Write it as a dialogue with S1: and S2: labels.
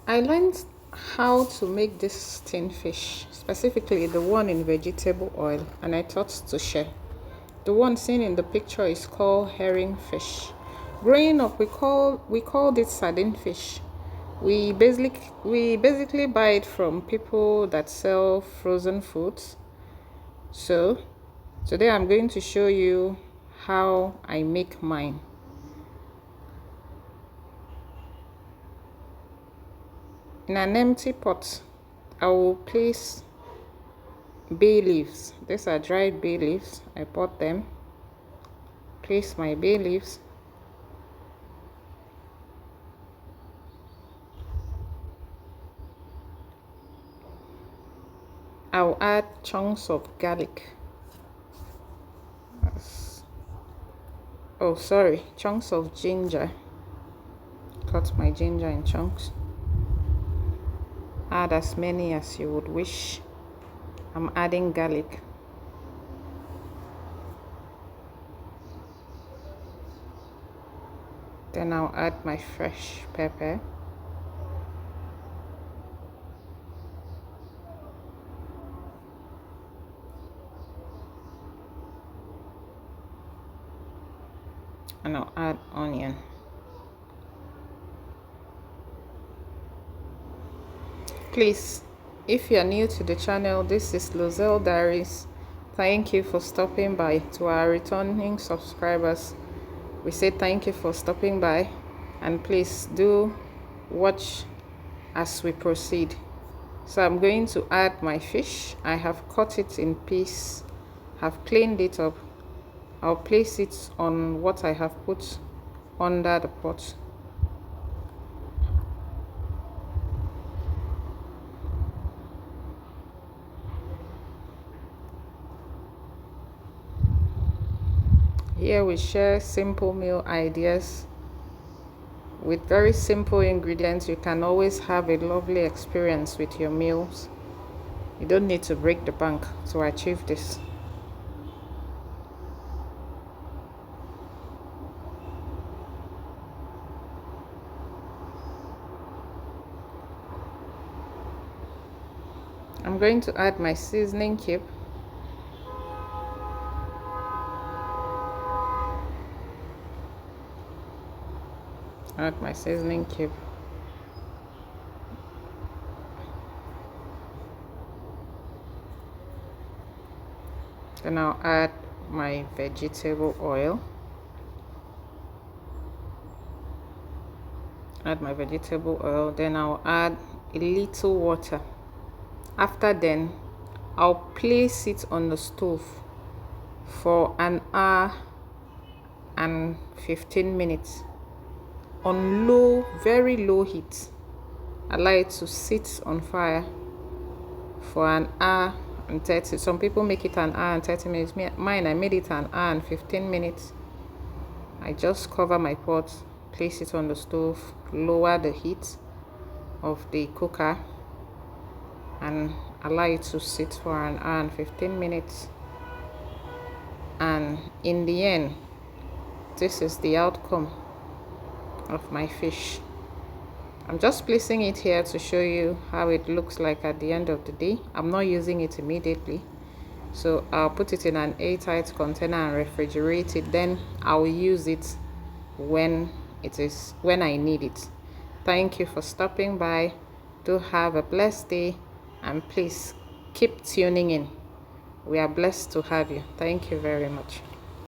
S1: I learned how to make this tin fish, specifically the one in vegetable oil, and I thought to share. The one seen in the picture is called herring fish. Growing up, we called it sardine fish. We basically buy it from people that sell frozen foods. So today I'm going to show you how I make mine. In an empty pot, I will place bay leaves. These are dried bay leaves. I bought them. Place my bay leaves. I'll add chunks of garlic. Chunks of ginger. Cut my ginger in chunks. Add as many as you would wish. I'm adding garlic. Then I'll add my fresh pepper. And I'll add onion. Please, if you are new to the channel, this is Lozelle Diaries. Thank you for stopping by. To our returning subscribers, we say thank you for stopping by, and please do watch as we proceed. So I'm going to add my fish. I have cut it in pieces, have cleaned it up. I'll place it on what I have put under the pot. Here we share simple meal ideas. With very simple ingredients, you can always have a lovely experience with your meals. You don't need to break the bank to achieve this. I'm going to add my seasoning cube. Add my seasoning cube. Then I'll add my vegetable oil. Then I'll add a little water. After then, I'll place it on the stove for an hour and 15 minutes on low, very low heat. Allow it to sit on fire for an hour and 30. Some people make it an hour and 30 minutes. Mine, I made it an hour and 15 minutes. I just cover my pot, place it on the stove, lower the heat of the cooker, and allow it to sit for an hour and 15 minutes. And in the end, this is the outcome of my fish. I'm just placing it here to show you how it looks like at the end of the day. I'm not using it immediately, so I'll put it in an airtight container and refrigerate it. Then I'll use it when I need it. Thank you for stopping by. Do have a blessed day, and please keep tuning in. We are blessed to have you. Thank you very much.